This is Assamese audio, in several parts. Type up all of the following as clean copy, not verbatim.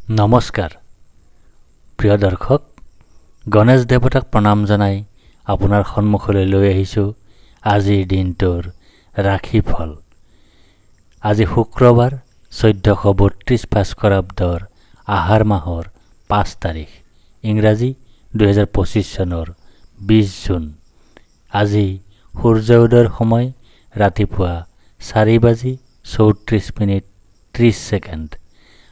নমস্কাৰ প্ৰিয় দৰ্শক, গণেশ দেৱতাক প্ৰণাম জনাই আপোনাৰ সন্মুখলৈ লৈ আহিছোঁ আজিৰ দিনটোৰ ৰাশিফল। আজি শুক্ৰবাৰ 1432 ভাস্কৰাব্দৰ আহাৰ মাহৰ 5 তাৰিখ, ইংৰাজী 2025 চনৰ 20 জুন। আজি সূৰ্য উদয়ৰ সময় ৰাতিপুৱা 4:34:30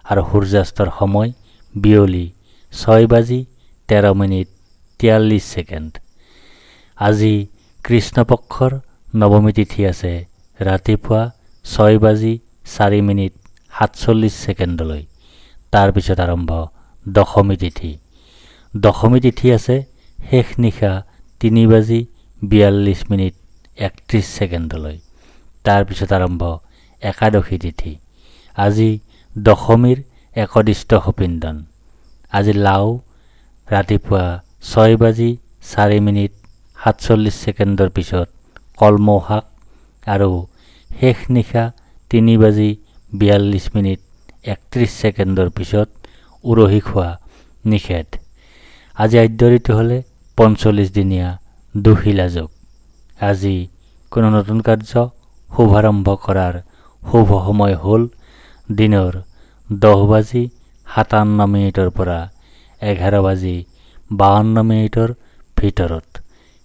আৰু সূৰ্যাস্তৰ সময় বিয়লি 6:13:43। আজি কৃষ্ণপক্ষৰ নৱমী তিথি আছে ৰাতিপুৱা 6:04:47। তাৰপিছত আৰম্ভ দশমী তিথি। দশমী তিথি আছে শেষ নিশা 3:42:31। তাৰপিছত আৰম্ভ একাদশী তিথি। আজি দশমীৰ একদিষ্ট সপিন্দন। আজি লাও ৰাতিপুৱা 6:04:47 পিছত কলমৌ শাক আৰু শেষ নিশা 3:42:31 পিছত উৰহি খোৱা নিষেধ। আজি আদ্য ঋতু হ'লে 45 দিনীয়া দুশিলা যোগ। আজি কোনো নতুন কাৰ্য শুভাৰম্ভ কৰাৰ শুভ সময় হ'ল দিনৰ 10:57 পৰা 11:52 ভিতৰত।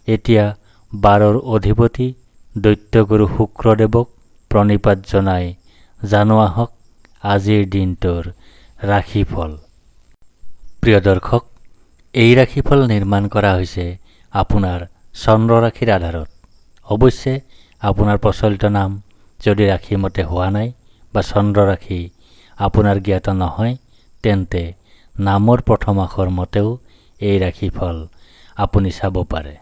এতিয়া 12ৰ অধিপতি দৈত্যগুৰু শুক্ৰদেৱক প্ৰণিপাত জনাই জানো আহক আজিৰ দিনটোৰ ৰাশিফল। প্ৰিয় দৰ্শক, এই ৰাশিফল নিৰ্মাণ কৰা হৈছে আপোনাৰ চন্দ্ৰ ৰাশিৰ আধাৰত। অৱশ্যে আপোনাৰ প্ৰচলিত নাম যদি ৰাশিমতে হোৱা নাই বা চন্দ্ৰ ৰাশি আপোনাৰ জ্ঞাত নহয়, তেন্তে নামৰ প্ৰথম আখৰ মতেও এই ৰাশিফল আপুনি চাব পাৰে।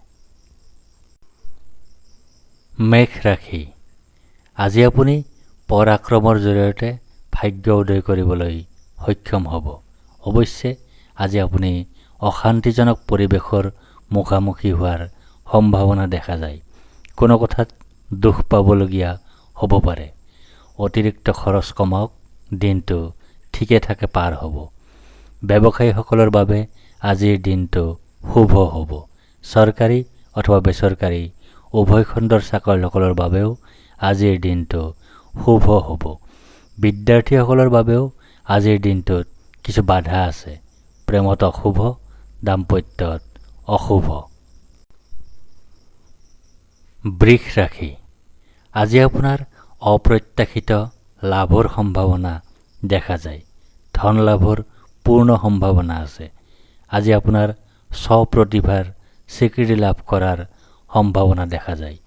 মেঘ ৰাশি। আজি আপুনি পৰাক্ৰমৰ জৰিয়তে ভাগ্য উদয় কৰিবলৈ সক্ষম হ'ব। অৱশ্যে আজি আপুনি অশান্তিজনক পৰিৱেশৰ মুখামুখি হোৱাৰ সম্ভাৱনা দেখা যায়। কোনো কথাত দুখ পাবলগীয়া হ'ব পাৰে। অতিৰিক্ত খৰচ কমাওক, দিনটো ঠিকে থাকে পাৰ হ'ব। ব্যৱসায়ীসকলৰ বাবে আজিৰ দিনটো শুভ হ'ব। চৰকাৰী অথবা বেচৰকাৰী উভয় খণ্ডৰ চাকৰিয়ালসকলৰ বাবেও আজিৰ দিনটো শুভ হ'ব। বিদ্যাৰ্থীসকলৰ বাবেও আজিৰ দিনটোত কিছু বাধা আছে। প্ৰেমত অশুভ, দাম্পত্যত অশুভ। বৃষ ৰাশি। আজি আপোনাৰ অপ্ৰত্যাশিত লাভৰ সম্ভাৱনা দেখা যায়। ধন লাভৰ পূৰ্ণ সম্ভাৱনা আছে। আজি আপোনাৰ স্বপ্ৰতিভাৰ স্বীকৃতি লাভ কৰাৰ সম্ভাৱনা দেখা যায়।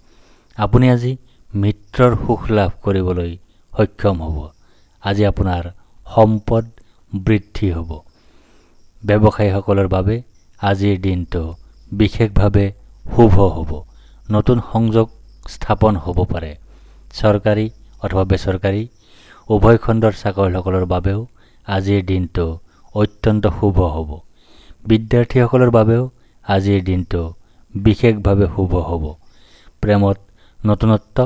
আপুনি আজি মিত্ৰৰ সুখ লাভ কৰিবলৈ সক্ষম হ'ব। আজি আপোনাৰ সম্পদ বৃদ্ধি হ'ব। ব্যৱসায়ীসকলৰ বাবে আজিৰ দিনটো বিশেষভাৱে শুভ হ'ব। নতুন সংযোগ স্থাপন হ'ব পাৰে। চৰকাৰী অথবা বেচৰকাৰী উভয় খণ্ডৰ চাকৰিয়ালসকলৰ বাবেও আজিৰ দিনটো অত্যন্ত শুভ হ'ব। বিদ্যাৰ্থীসকলৰ বাবেও আজিৰ দিনটো বিশেষভাৱে শুভ হ'ব। প্ৰেমত নতুনত্ব,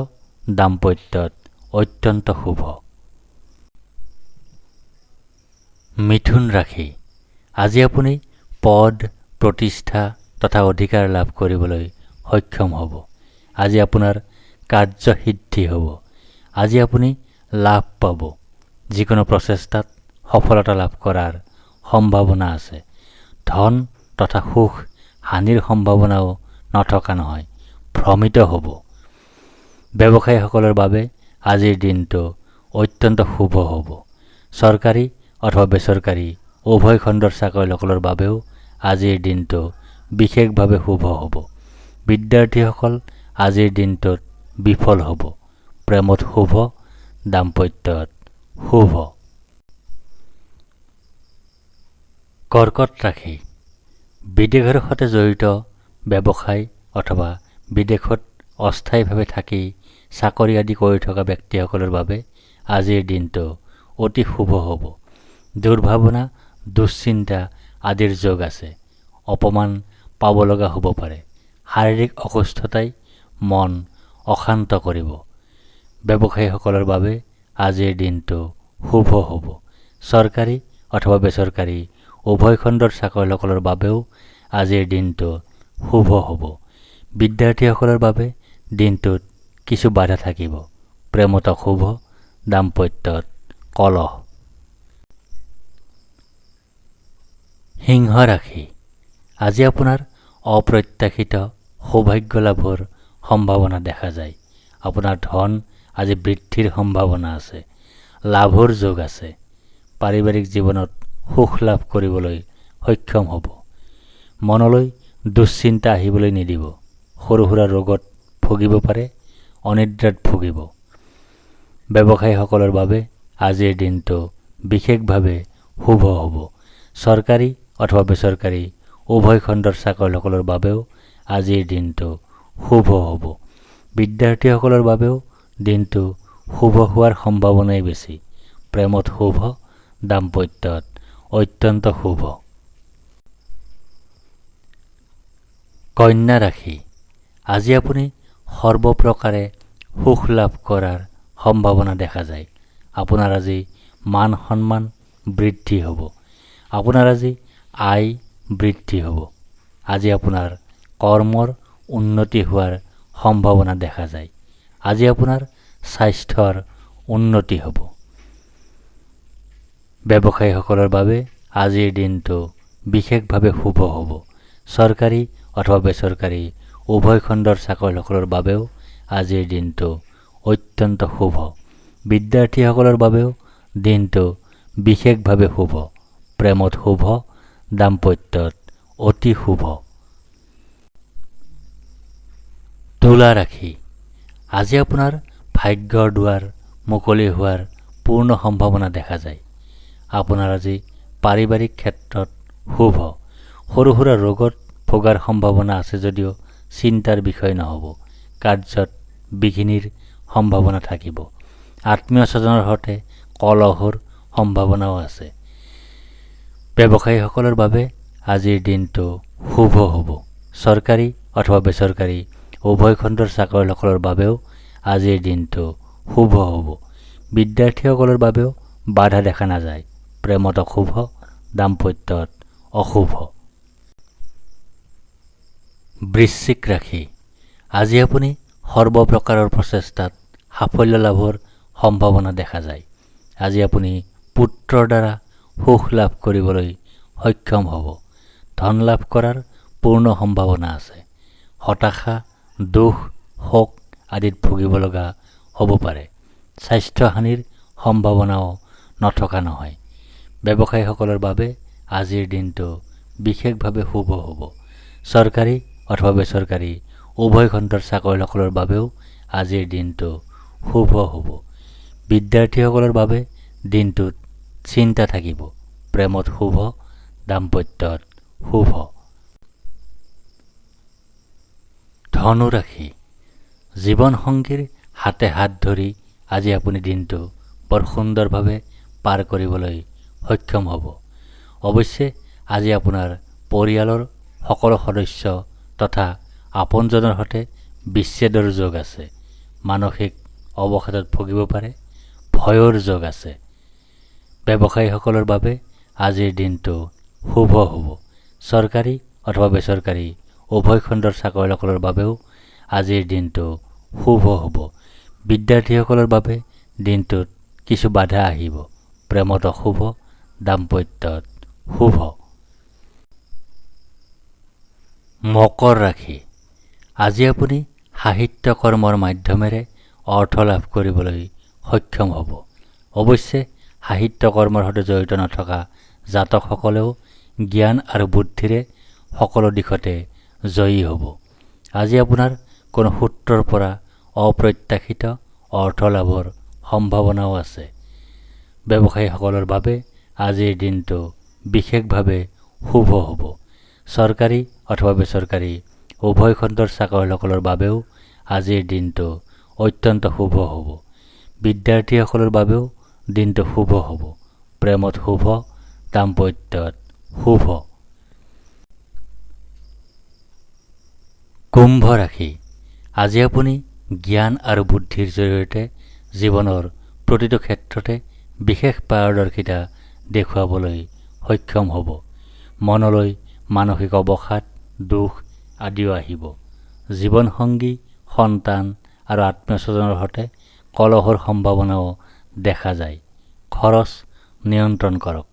দাম্পত্যত অত্যন্ত শুভ। মিথুন ৰাশি। আজি আপুনি পদ, প্ৰতিষ্ঠা তথা অধিকাৰ লাভ কৰিবলৈ সক্ষম হ'ব। আজি আপোনাৰ কাৰ্যসিদ্ধি হ'ব। আজি আপুনি লাভ পাব। যিকোনো প্ৰচেষ্টাত সফলতা লাভ কৰাৰ সম্ভাৱনা আছে। ধন তথা সুখ হানিৰ সম্ভাৱনাও নথকা নহয়। ভ্ৰমিত হ'ব। ব্যৱসায়ীসকলৰ বাবে আজিৰ দিনটো অত্যন্ত শুভ হ'ব। চৰকাৰী অথবা বেচৰকাৰী উভয় খণ্ডৰ চাকৰিয়ালসকলৰ বাবেও আজিৰ দিনটো বিশেষভাৱে শুভ হ'ব। বিদ্যাৰ্থীসকল আজিৰ দিনটোত বিফল হ'ব। প্ৰেমত শুভ, দাম্পত্যত শুভ। কৰ্কট ৰাশি। বিদেশৰ সৈতে জড়িত ব্যৱসায় অথবা বিদেশত অস্থায়ীভাৱে থাকি চাকৰি আদি কৰি থকা ব্যক্তিসকলৰ বাবে আজিৰ দিনটো অতি শুভ হ'ব। দুৰ্ভাৱনা, দুশ্চিন্তা আদিৰ যোগ আছে। অপমান পাব লগা হ'ব পাৰে। শাৰীৰিক অসুস্থতাই মন অশান্ত কৰিব। ব্যৱসায়ীসকলৰ বাবে আজিৰ দিনটো শুভ হ'ব। চৰকাৰী অথবা বেচৰকাৰী উভয় খণ্ডৰ চাকৰিয়ালসকলৰ বাবেও আজিৰ দিনটো শুভ হ'ব। বিদ্যাৰ্থীসকলৰ বাবে দিনটোত কিছু বাধা থাকিব। প্ৰেমত অশুভ, দাম্পত্যত কলহ। সিংহ ৰাশি। আজি আপোনাৰ অপ্ৰত্যাশিত সৌভাগ্য লাভৰ সম্ভাৱনা দেখা যায়। আপোনাৰ ধন আজি বৃদ্ধিৰ সম্ভাৱনা আছে। লাভৰ যোগ আছে। পাৰিবাৰিক জীৱনত সুখ লাভ কৰিবলৈ সক্ষম হ'ব। মনলৈ দুশ্চিন্তা আহিবলৈ নিদিব। সৰু সুৰা ৰোগত ভুগিব পাৰে, অনিদ্ৰাত ভুগিব। ব্যৱসায়ীসকলৰ বাবে আজিৰ দিনটো বিশেষভাৱে শুভ হ'ব। চৰকাৰী অথবা বেচৰকাৰী উভয় খণ্ডৰ চাকৰিয়ালসকলৰ বাবেও আজিৰ দিনটো শুভ হ'ব। বিদ্যাৰ্থীসকলৰ বাবেও দিনটো শুভ হোৱাৰ সম্ভাৱনাই বেছি। প্ৰেমত শুভ, দাম্পত্যত অত্যন্ত শুভ। কন্যা ৰাশি। আজি আপুনি সৰ্বপ্ৰকাৰে সুখ লাভ কৰাৰ সম্ভাৱনা দেখা যায়। আপোনাৰ আজি মান সন্মান বৃদ্ধি হ'ব। আপোনাৰ আজি আয় বৃদ্ধি হ'ব। আজি আপোনাৰ কৰ্মৰ উন্নতি হোৱাৰ সম্ভাৱনা দেখা যায়। আজি আপোনাৰ স্বাস্থ্যৰ উন্নতি হ'ব। ব্যৱসায়ীসকলৰ বাবে আজিৰ দিনটো বিশেষভাৱে শুভ হ'ব। চৰকাৰী অথবা বেচৰকাৰী উভয় খণ্ডৰ চাকৰিয়ালসকলৰ বাবেও আজিৰ দিনটো অত্যন্ত শুভ। বিদ্যাৰ্থীসকলৰ বাবেও দিনটো বিশেষভাৱে শুভ। প্ৰেমত শুভ, দাম্পত্যত অতি শুভ। তুলা ৰাশি। আজি আপোনাৰ ভাগ্যৰ দুৱাৰ মুকলি হোৱাৰ পূৰ্ণ সম্ভাৱনা দেখা যায়। আপোনাৰ আজি পাৰিবাৰিক ক্ষেত্ৰত শুভ। সৰু সুৰা ৰোগত ভোগাৰ সম্ভাৱনা আছে যদিও চিন্তাৰ বিষয় নহ'ব। কাৰ্যত বিঘিনিৰ সম্ভাৱনা থাকিব। আত্মীয় স্বজনৰ সৈতে কলহৰ সম্ভাৱনাও আছে। ব্যৱসায়ীসকলৰ বাবে আজিৰ দিনটো শুভ হ'ব। চৰকাৰী অথবা বেচৰকাৰী উভয় খণ্ডৰ চাকৰিয়ালসকলৰ বাবেও আজিৰ দিনটো শুভ হ'ব। বিদ্যাৰ্থীসকলৰ বাবেও বাধা দেখা নাযায়। প্ৰেমত অশুভ, দাম্পত্যত অশুভ। বৃশ্চিক ৰাশি। আজি আপুনি সৰ্বপ্ৰকাৰৰ প্ৰচেষ্টাত সাফল্য লাভৰ সম্ভাৱনা দেখা যায়। আজি আপুনি পুত্ৰৰ দ্বাৰা সুখ লাভ কৰিবলৈ সক্ষম হ'ব। ধন লাভ কৰাৰ পূৰ্ণ সম্ভাৱনা আছে। হতাশা, দুখ, শোক আদিত ভুগিব লগা হ'ব পাৰে। স্বাস্থ্যহানিৰ সম্ভাৱনাও নথকা নহয়। ব্যৱসায়ীসকলৰ বাবে আজিৰ দিনটো বিশেষভাৱে শুভ হ'ব। চৰকাৰী অথবা বেচৰকাৰী উভয় খণ্ডৰ চাকৰিয়ালসকলৰ বাবেও আজিৰ দিনটো শুভ হ'ব। বিদ্যাৰ্থীসকলৰ বাবে দিনটোত চিন্তা থাকিব। প্ৰেমত শুভ, দাম্পত্যত শুভ। ধনু ৰাশি। জীৱনসংগীৰ হাতে হাত ধৰি আজি আপুনি দিনটো বৰ সুন্দৰভাৱে পাৰ কৰিবলৈ সক্ষম হ'ব। অৱশ্যে আজি আপোনাৰ পৰিয়ালৰ সকলো সদস্য তথা আপোনজনৰ সৈতে বিচ্ছেদৰ যোগ আছে। মানসিক অৱসাদত ভুগিব পাৰে। ভয়ৰ যোগ আছে। ব্যৱসায়ীসকলৰ বাবে আজিৰ দিনটো শুভ হ'ব। চৰকাৰী অথবা বেচৰকাৰী উভয় খণ্ডৰ চাকৰিয়ালসকলৰ বাবেও আজিৰ দিনটো শুভ হ'ব। বিদ্যাৰ্থীসকলৰ বাবে দিনটোত কিছু বাধা আহিব। প্ৰেমত অশুভ, দাম্পত্যত শুভ। মকৰ ৰাশি। আজি আপুনি সাহিত্য কৰ্মৰ মাধ্যমেৰে অৰ্থ লাভ কৰিবলৈ সক্ষম হ'ব। অৱশ্যে সাহিত্য কৰ্মৰ সৈতে জড়িত নথকা জাতকসকলেও জ্ঞান আৰু বুদ্ধিৰে সকলো দিশতে জয়ী হ'ব। আজি আপোনাৰ কোনো সূত্ৰৰ পৰা অপ্ৰত্যাশিত অৰ্থ লাভৰ সম্ভাৱনাও আছে। ব্যৱসায়ীসকলৰ বাবে আজিৰ দিনটো বিশেষভাৱে শুভ হ'ব। চৰকাৰী অথবা বেচৰকাৰী উভয় খণ্ডৰ চাকৰিয়ালসকলৰ বাবেও আজিৰ দিনটো অত্যন্ত শুভ হ'ব। বিদ্যাৰ্থীসকলৰ বাবেও দিনটো শুভ হ'ব। প্ৰেমত শুভ, দাম্পত্যত শুভ। কুম্ভ ৰাশি। আজি আপুনি জ্ঞান আৰু বুদ্ধিৰ জৰিয়তে জীৱনৰ প্ৰতিটো ক্ষেত্ৰতে বিশেষ পাৰদৰ্শিতা দেখুৱাবলৈ সক্ষম হ'ব। মনলৈ মানসিক অৱসাদ, দুখ আদিও আহিব। জীৱনসংগী, সন্তান আৰু আত্মীয়স্বজনৰ সৈতে কলহৰ সম্ভাৱনাও দেখা যায়। খৰচ নিয়ন্ত্ৰণ কৰক।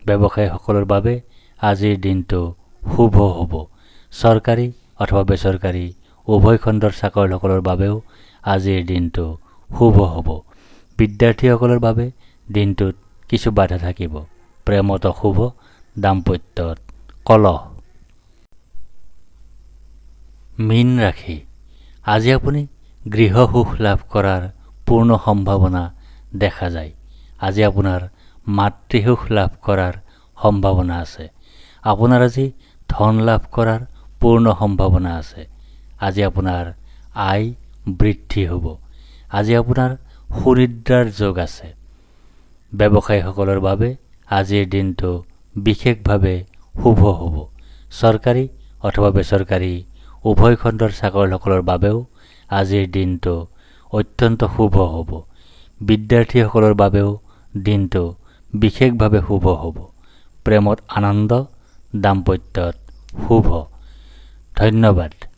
ব্যৱসায়ীসকলৰ বাবে আজিৰ দিনটো শুভ হ'ব। চৰকাৰী অথবা বেচৰকাৰী উভয় খণ্ডৰ চাকৰিয়ালসকলৰ বাবেও আজিৰ দিনটো শুভ হ'ব। বিদ্যাৰ্থীসকলৰ বাবে দিনটোত কিছু বাধা থাকিব। প্ৰেমত অশুভ, দাম্পত্যত কলহ। মীন ৰাশি, আজি আপুনি গৃহ সুখ লাভ কৰাৰ পূৰ্ণ সম্ভাৱনা দেখা যায়। আজি আপোনাৰ মাতৃসুখ লাভ কৰাৰ সম্ভাৱনা আছে। আপোনাৰ আজি ধন লাভ কৰাৰ পূৰ্ণ সম্ভাৱনা আছে। আজি আপোনাৰ আয় বৃদ্ধি হ'ব। আজি আপোনাৰ সুনিদ্ৰাৰ যোগ আছে। ব্যৱসায়ীসকলৰ বাবে আজিৰ দিনটো বিশেষভাৱে শুভ হ'ব। চৰকাৰী অথবা বেচৰকাৰী উভয় খণ্ডৰ চাকৰিয়ালসকলৰ বাবেও আজিৰ দিনটো অত্যন্ত শুভ হ'ব। বিদ্যাৰ্থীসকলৰ বাবেও দিনটো বিশেষভাৱে শুভ হ'ব। প্ৰেমত আনন্দ, দাম্পত্যত শুভ। ধন্যবাদ।